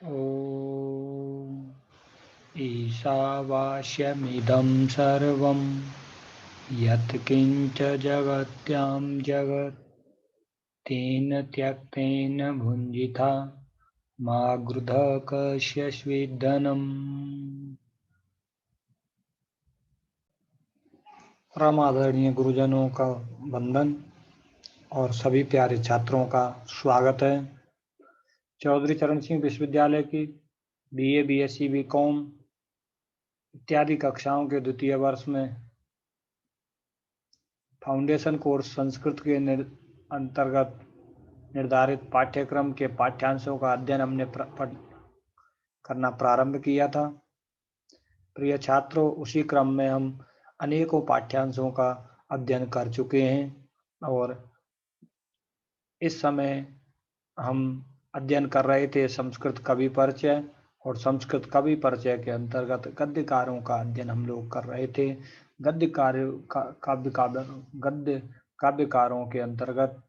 ॐ ईशावास्यमिदं सर्वं यत्किञ्च जगत्यां जगत् तेन त्यक्तेन भुञ्जिता मा गृधः कस्यचिद्धनम्। परम आदरणीय गुरुजनों का वंदन और सभी प्यारे छात्रों का स्वागत है। चौधरी चरण सिंह विश्वविद्यालय की बीए, बीएससी, बीकॉम इत्यादि कक्षाओं के द्वितीय वर्ष में फाउंडेशन कोर्स संस्कृत के अंतर्गत निर्धारित पाठ्यक्रम के पाठ्यांशों का अध्ययन हमने करना प्रारंभ किया था। प्रिय छात्रों, उसी क्रम में हम अनेकों पाठ्यांशों का अध्ययन कर चुके हैं और इस समय हम अध्ययन कर रहे थे संस्कृत कवि परिचय, और संस्कृत कवि परिचय के अंतर्गत गद्यकारों का अध्ययन हम लोग कर रहे थे। गद्य काव्यकारों के अंतर्गत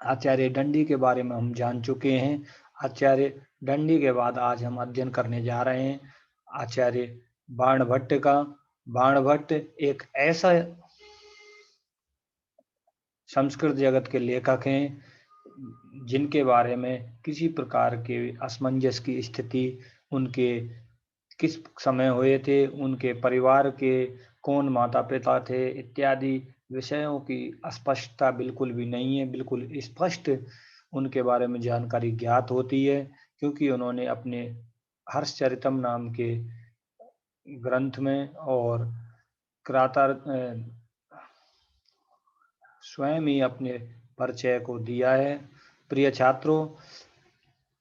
आचार्य दंडी के बारे में हम जान चुके हैं। आचार्य दंडी के बाद आज हम अध्ययन करने जा रहे हैं आचार्य बाणभट्ट का। बाणभट्ट एक ऐसा संस्कृत जगत के लेखक हैं जिनके बारे में किसी प्रकार के असमंजस की स्थिति उनके किस समय हुए थे, उनके परिवार के कौन माता पिता थे इत्यादि विषयों की अस्पष्टता बिल्कुल भी नहीं है। बिल्कुल स्पष्ट उनके बारे में जानकारी ज्ञात होती है, क्योंकि उन्होंने अपने हर्षचरितम नाम के ग्रंथ में और स्वयं ही अपने परिचय को दिया है। प्रिय छात्रों,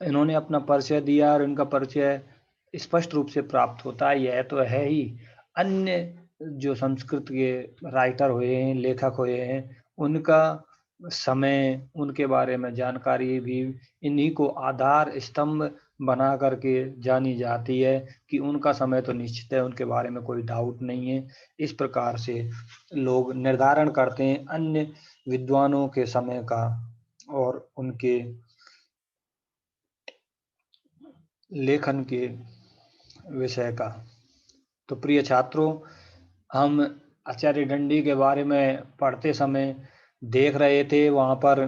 इन्होंने अपना परिचय दिया और इनका परिचय स्पष्ट रूप से प्राप्त होता है। यह तो है ही, अन्य जो संस्कृत के राइटर हुए हैं, लेखक हुए हैं, उनका समय, उनके बारे में जानकारी भी इन्हीं को आधार स्तंभ बना करके जानी जाती है कि उनका समय तो निश्चित है, उनके बारे में कोई डाउट नहीं है। इस प्रकार से लोग निर्धारण करते हैं अन्य विद्वानों के समय का और उनके लेखन के विषय का। तो प्रिय छात्रों, हम आचार्य दंडी के बारे में पढ़ते समय देख रहे थे, वहां पर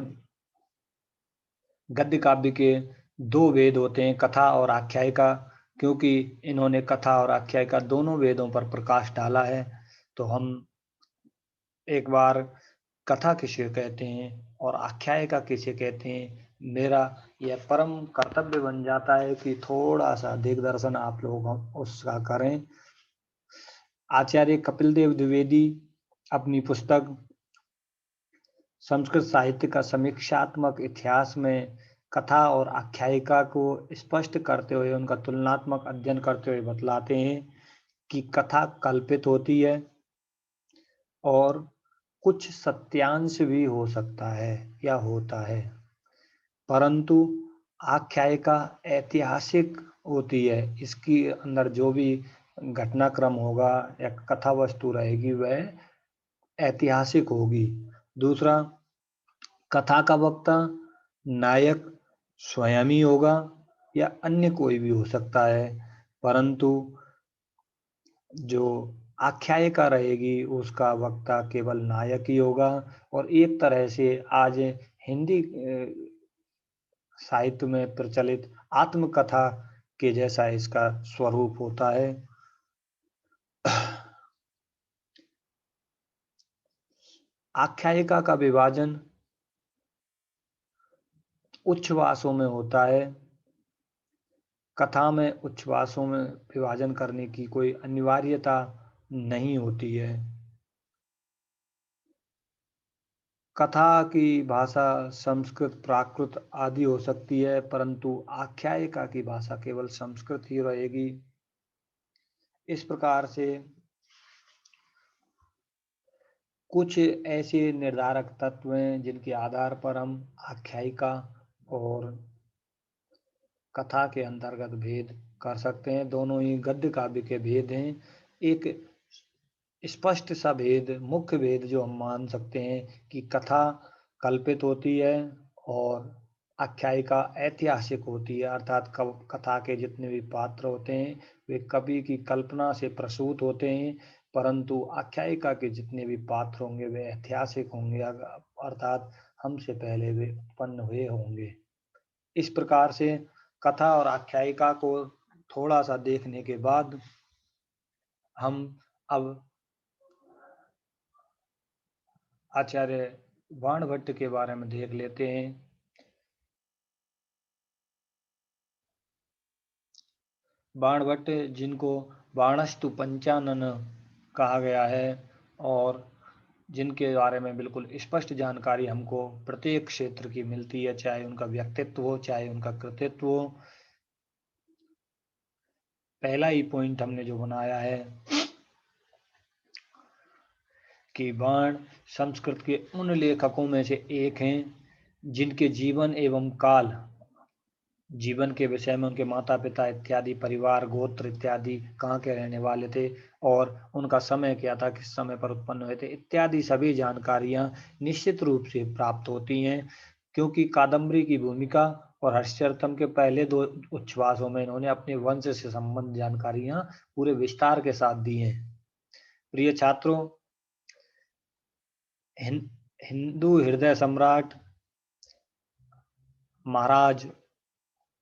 गद्य काव्य के दो वेद होते हैं, कथा और आख्यायिका। क्योंकि इन्होंने कथा और आख्यायिका दोनों वेदों पर प्रकाश डाला है, तो हम एक बार कथा किसे कहते हैं और आख्यायिका किसे कहते हैं, मेरा यह परम कर्तव्य बन जाता है कि थोड़ा सा दिग्दर्शन आप लोग उसका करें। आचार्य कपिल देव द्विवेदी अपनी पुस्तक संस्कृत साहित्य का समीक्षात्मक इतिहास में कथा और आख्यायिका को स्पष्ट करते हुए, उनका तुलनात्मक अध्ययन करते हुए बतलाते हैं कि कथा कल्पित होती है और कुछ सत्यांश भी हो सकता है या होता है, परंतु आख्यायिका ऐतिहासिक होती है। इसके अंदर जो भी घटनाक्रम होगा या कथा वस्तु रहेगी वह ऐतिहासिक होगी। दूसरा, कथा का वक्ता नायक स्वयं ही होगा या अन्य कोई भी हो सकता है, परंतु जो आख्यायिका रहेगी उसका वक्ता केवल नायक ही होगा। और एक तरह से आज हिंदी साहित्य में प्रचलित आत्मकथा के जैसा इसका स्वरूप होता है। आख्यायिका का विभाजन उच्छ्वासों में होता है। कथा में उच्छ्वासों में विभाजन करने की कोई अनिवार्यता नहीं होती है। कथा की भाषा संस्कृत, प्राकृत आदि हो सकती है, परंतु आख्यायिका की भाषा केवल संस्कृत ही रहेगी। इस प्रकार से कुछ ऐसे निर्धारक तत्व हैं जिनके आधार पर हम आख्यायिका और कथा के अंतर्गत भेद कर सकते हैं। दोनों ही गद्य काव्य के भेद हैं। एक स्पष्ट सा भेद, मुख्य भेद जो हम मान सकते हैं कि कथा कल्पित होती है और आख्यायिका ऐतिहासिक होती है, अर्थात कथा के जितने भी पात्र होते हैं वे कवि की कल्पना से प्रसूत होते हैं, परंतु आख्यायिका के जितने भी पात्र होंगे वे ऐतिहासिक होंगे, अर्थात हमसे पहले वे उत्पन्न हुए होंगे। इस प्रकार से कथा और आख्यायिका को थोड़ा सा देखने के बाद हम अब आचार्य बाणभट्ट के बारे में देख लेते हैं। बाणभट्ट, जिनको बाणस्तु पंचानन कहा गया है और जिनके बारे में बिल्कुल स्पष्ट जानकारी हमको प्रत्येक क्षेत्र की मिलती है, चाहे उनका व्यक्तित्व हो, चाहे उनका कृतित्व हो। पहला ही पॉइंट हमने जो बनाया है कि बाण संस्कृत के उन लेखकों में से एक हैं जिनके जीवन एवं काल, जीवन के विषय में उनके माता पिता इत्यादि, परिवार, गोत्र इत्यादि, कहाँ के रहने वाले थे और उनका समय क्या था, किस समय पर उत्पन्न हुए थे इत्यादि सभी जानकारियां निश्चित रूप से प्राप्त होती हैं, क्योंकि कादम्बरी की भूमिका और हर्षचरितम के पहले 2 उच्छ्वासों में इन्होंने अपने वंश से संबंध जानकारियां पूरे विस्तार के साथ दी हैं। प्रिय छात्रों, हिंदू हृदय सम्राट महाराज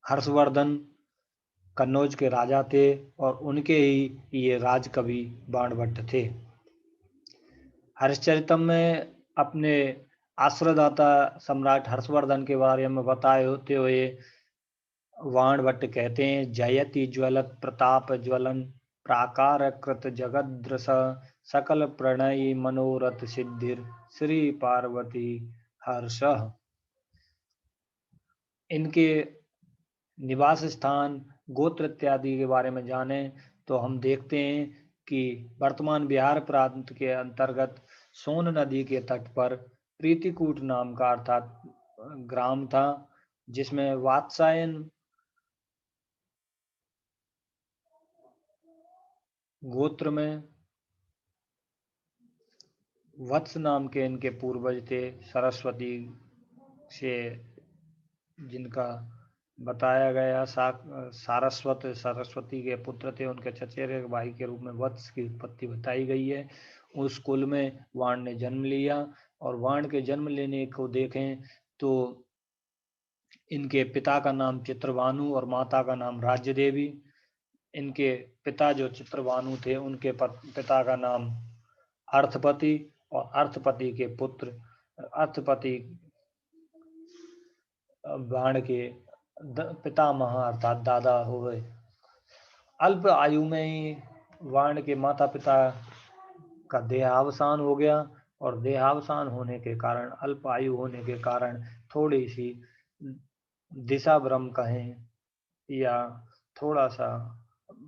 हर्षवर्धन कन्नौज के राजा थे और उनके ही ये राजकवि बाणभट्ट थे। हर्षचरितम में अपने आश्रयदाता सम्राट हर्षवर्धन के बारे में बताए होते हुए बाणभट्ट कहते हैं, जयति ज्वलत प्रताप ज्वलन प्राकार कृत जगद्रस सकल प्रणयी मनोरथ सिद्धिर श्री पार्वती हर्ष। इनके निवास स्थान, गोत्र इत्यादि के बारे में जाने तो हम देखते हैं कि वर्तमान बिहार प्रांत के अंतर्गत सोन नदी के तट पर प्रीतिकूट नाम का अर्थात ग्राम था, जिसमें वात्सायन गोत्र में वत्स नाम के इनके पूर्वज थे, सरस्वती से जिनका बताया गया सारस्वत, सरस्वती के पुत्र थे, उनके चचेरे भाई के रूप में वत्स की उत्पत्ति बताई गई है। उस कुल में वाण ने जन्म लिया और वाण के जन्म लेने को देखें तो इनके पिता का नाम चित्रभानु और माता का नाम राज्य देवी। इनके पिता जो चित्रभानु थे उनके पिता का नाम अर्थपति और अर्थपति के पुत्र अर्थपति बाण के पितामह अर्थात दादा हुए। अल्प आयु में ही बाण के माता पिता का देहावसान हो गया और देहावसान होने के कारण, अल्प आयु होने के कारण थोड़ी सी दिशा भ्रम कहें या थोड़ा सा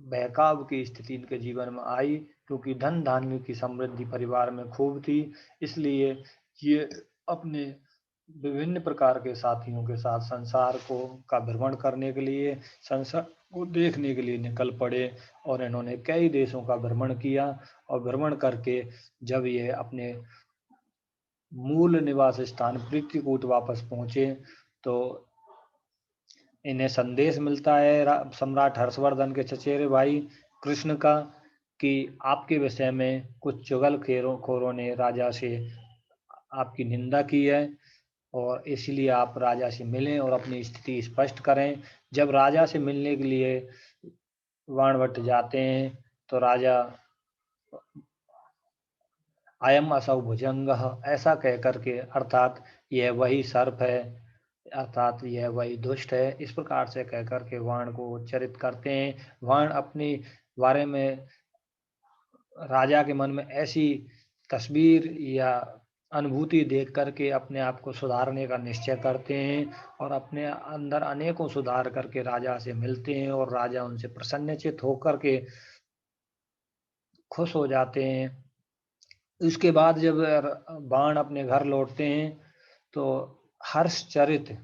बहकाव की स्थिति इनके जीवन में आई, क्योंकि धन धान्य की समृद्धि परिवार में खूब थी, इसलिए ये अपने विभिन्न प्रकार के साथियों के साथ संसार को का भ्रमण करने के लिए, संसार को देखने के लिए निकल पड़े और इन्होंने कई देशों का भ्रमण किया और भ्रमण करके जब ये अपने मूल निवास स्थान पृथ्वीकूट वापस पहुंचे तो इन्हें संदेश मिलता है सम्राट हर्षवर्धन के चचेरे भाई कृष्ण का कि आपके विषय में कुछ चुगलखोरों ने राजा से आपकी निंदा की है और इसलिए आप राजा से मिलें और अपनी स्थिति स्पष्ट करें। जब राजा से मिलने के लिए बाणभट्ट जाते हैं तो राजा अयम असौ भुजंग ऐसा कह करके, अर्थात यह वही सर्प है, अर्थात यह वही दुष्ट है, इस प्रकार से कह करके बाण को उच्चरित करते हैं। बाण अपने बारे में राजा के मन में ऐसी तस्वीर या अनुभूति देख करके अपने आप को सुधारने का निश्चय करते हैं और अपने अंदर अनेकों सुधार करके राजा से मिलते हैं और राजा उनसे प्रसन्नचित्त होकर के खुश हो जाते हैं। इसके बाद जब बाण अपने घर लौटते हैं तो हर्षचरित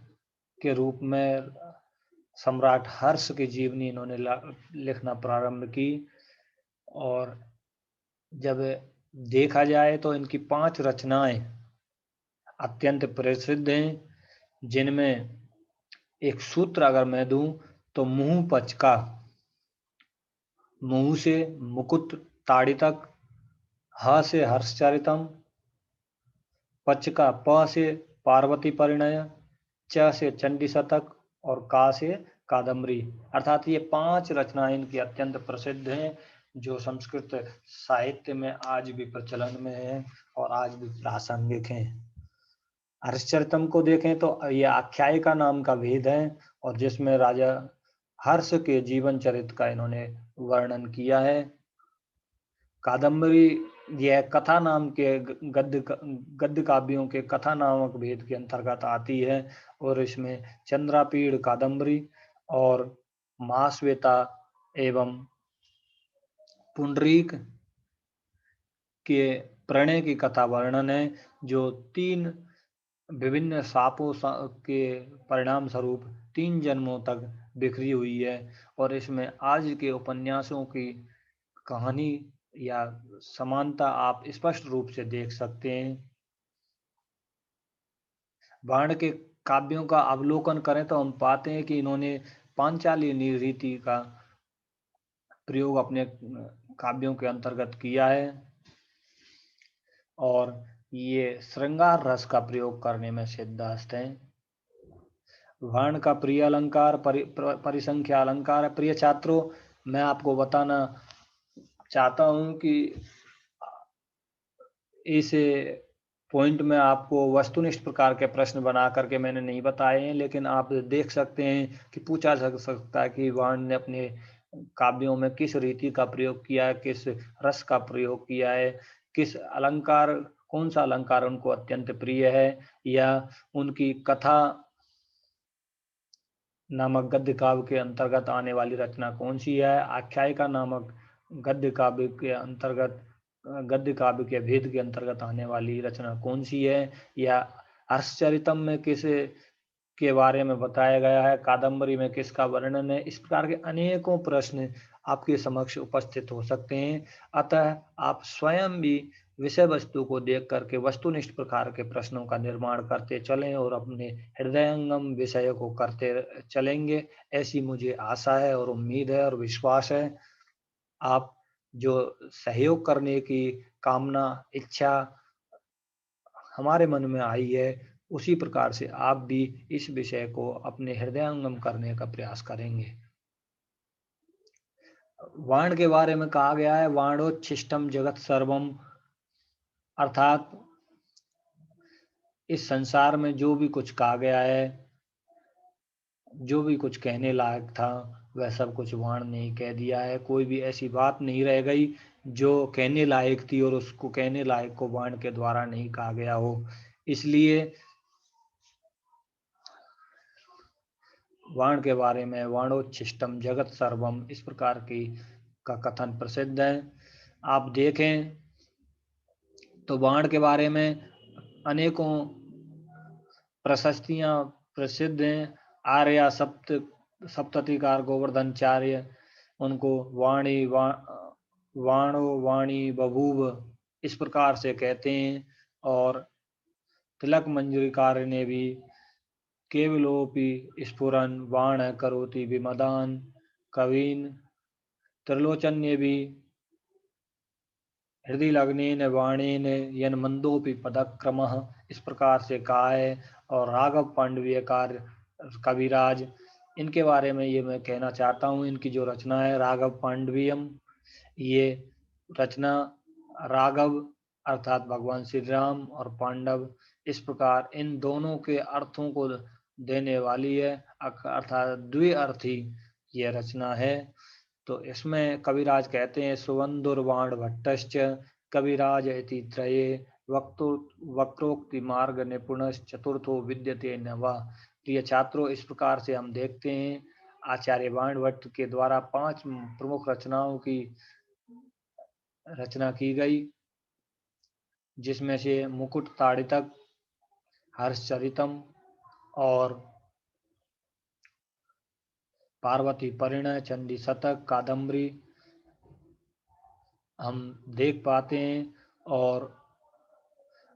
के रूप में सम्राट हर्ष की जीवनी इन्होंने लिखना प्रारंभ की और जब देखा जाए तो इनकी 5 रचनाएं अत्यंत प्रसिद्ध हैं, जिनमें एक सूत्र अगर मैं दूं तो मुंह पच का, मुंह से मुकुट ताड़ी तक, ह से हर्षचरितम, पच का प से पार्वती परिणय, च से चंडी शतक और का से कादम्बरी। अर्थात ये 5 रचनाएं इनकी अत्यंत प्रसिद्ध हैं, जो संस्कृत साहित्य में आज भी प्रचलन में है और आज भी प्रासंगिक हैं। हर्षचरितम को देखें तो ये आख्यायिका नाम का वेद है, और जिसमें राजा हर्ष के जीवन चरित्र का इन्होंने वर्णन किया है। कादम्बरी यह कथा नाम के गद्य काव्यों के कथा नामक भेद के अंतर्गत आती है, और इसमें चंद्रापीड़ कादम्बरी और महाश्वेता एवं पुंडरीक के प्रणय की कथा वर्णन है, जो 3 विभिन्न शापों के परिणाम स्वरूप 3 जन्मों तक बिखरी हुई है। और इसमें आज के उपन्यासों की कहानी या समानता आप स्पष्ट रूप से देख सकते हैं। बाण के काव्यों का अवलोकन करें तो हम पाते हैं कि इन्होंने पांचाली रीति का प्रयोग अपने काव्यों के अंतर्गत किया है, और ये श्रृंगार रस का प्रयोग करने में सिद्धहस्त हैं। वर्ण का प्रिय अलंकार परिसंख्या अलंकार है। प्रिय छात्रों, मैं आपको बताना चाहता हूं कि इस पॉइंट में आपको वस्तुनिष्ठ प्रकार के प्रश्न बना करके मैंने नहीं बताए हैं, लेकिन आप देख सकते हैं कि पूछा जा सकता है कि वाण ने अपने काव्यों में किस रीति का प्रयोग किया है, किस रस का प्रयोग किया है, किस अलंकार, कौन सा अलंकार उनको अत्यंत प्रिय है, या उनकी कथा नामक गद्य काव्य के अंतर्गत आने वाली रचना कौन सी है, आख्यायिका नामक गद्य काव्य के अंतर्गत, गद्य काव्य के भेद के अंतर्गत आने वाली रचना कौन सी है, या हर्षचरितम में किस के बारे में बताया गया है, कादम्बरी में किसका वर्णन है। इस प्रकार के अनेकों प्रश्न आपके समक्ष उपस्थित हो सकते हैं। अतः आप स्वयं भी विषय वस्तु को देख करके वस्तुनिष्ठ प्रकार के प्रश्नों का निर्माण करते चलें और अपने हृदयंगम विषय को करते चलेंगे, ऐसी मुझे आशा है और उम्मीद है और विश्वास है। आप जो सहयोग करने की कामना, इच्छा हमारे मन में आई है, उसी प्रकार से आप भी इस विषय को अपने हृदयंगम करने का प्रयास करेंगे। वाण के बारे में कहा गया है, वाणोच्छिष्टम जगत सर्वम, अर्थात इस संसार में जो भी कुछ कहा गया है, जो भी कुछ कहने लायक था, वह सब कुछ वाण ने ही कह दिया है। कोई भी ऐसी बात नहीं रह गई जो कहने लायक थी और उसको कहने लायक को वाण के द्वारा नहीं कहा गया हो। इसलिए वाण के बारे में वाणोच्छिष्टम जगत सर्वम इस प्रकार की का कथन प्रसिद्ध है। आप देखें तो वाण के बारे में अनेकों प्रशस्तियां प्रसिद्ध हैं। आर्या सप्ततिकार गोवर्धनचार्य उनको वाणो वाणी बभूव इस प्रकार से कहते हैं, और तिलक मंजरीकार ने भी केवलोपि स्फुरन वाण करोति विमदान कवीन, त्रिलोचन ने भी हृदय लग्नेन वाणेन यन्मन्दोपि पदक्रमः इस प्रकार से कहा है। और राघव पांडवीयकार कविराज, इनके बारे में ये मैं कहना चाहता हूँ, इनकी जो रचना है राघव पांडवीयम, ये रचना राघव अर्थात भगवान श्री राम और पांडव इस प्रकार इन दोनों के अर्थों को देने वाली है, अर्थात द्विअर्थी यह रचना है। तो इसमें कविराज कहते हैं, सुवंदुर्वाण भट्टश्च कविराज इति त्रये वक्रोक्ति मार्ग निपुणश्चतुर्थो विद्यते नवा। प्रिय छात्रों, इस प्रकार से हम देखते हैं आचार्य वाण भट्ट के द्वारा 5 प्रमुख रचनाओं की रचना की गई, जिसमें से मुकुट ताड़ितक, हर्षचरितम और पार्वती परिणय, चंडी शतक, कादम्बरी हम देख पाते हैं। और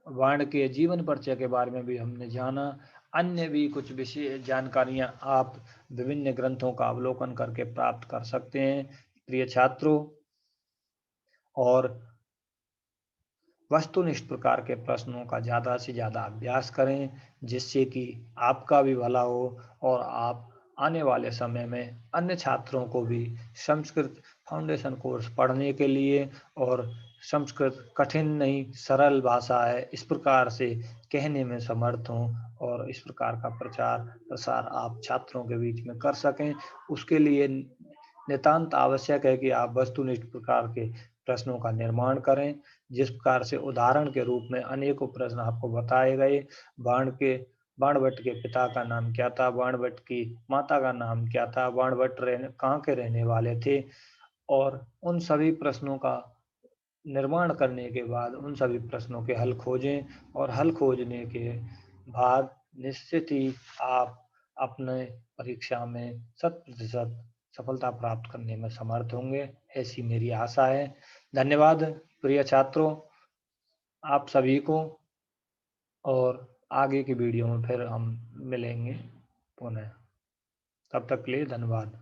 वाण के जीवन परिचय के बारे में भी हमने जाना। अन्य भी कुछ विशेष जानकारियाँ आप विभिन्न ग्रंथों का अवलोकन करके प्राप्त कर सकते हैं। प्रिय छात्रों, और वस्तुनिष्ठ प्रकार के प्रश्नों का ज़्यादा से ज़्यादा अभ्यास करें, जिससे कि आपका भी भला हो और आप आने वाले समय में अन्य छात्रों को भी संस्कृत फाउंडेशन कोर्स पढ़ने के लिए, और संस्कृत कठिन नहीं सरल भाषा है इस प्रकार से कहने में समर्थ हों, और इस प्रकार का प्रचार प्रसार आप छात्रों के बीच में कर सकें। उसके लिए नितांत आवश्यक है कि आप वस्तुनिष्ठ प्रकार के प्रश्नों का निर्माण करें, जिस प्रकार से उदाहरण के रूप में अनेकों प्रश्न आपको बताए गए। बाणभट्ट के पिता का नाम क्या था? बाणभट्ट की माता का नाम क्या था? बाणभट्ट कहाँ के रहने वाले थे? और उन सभी प्रश्नों का निर्माण करने के बाद उन सभी प्रश्नों के हल खोजें, और हल खोजने के बाद निश्चित ही आप अपने परीक्षा में 100% सफलता प्राप्त करने में समर्थ होंगे, ऐसी मेरी आशा है। धन्यवाद प्रिय छात्रों, आप सभी को, और आगे की वीडियो में फिर हम मिलेंगे पुनः। तब तक के लिए धन्यवाद।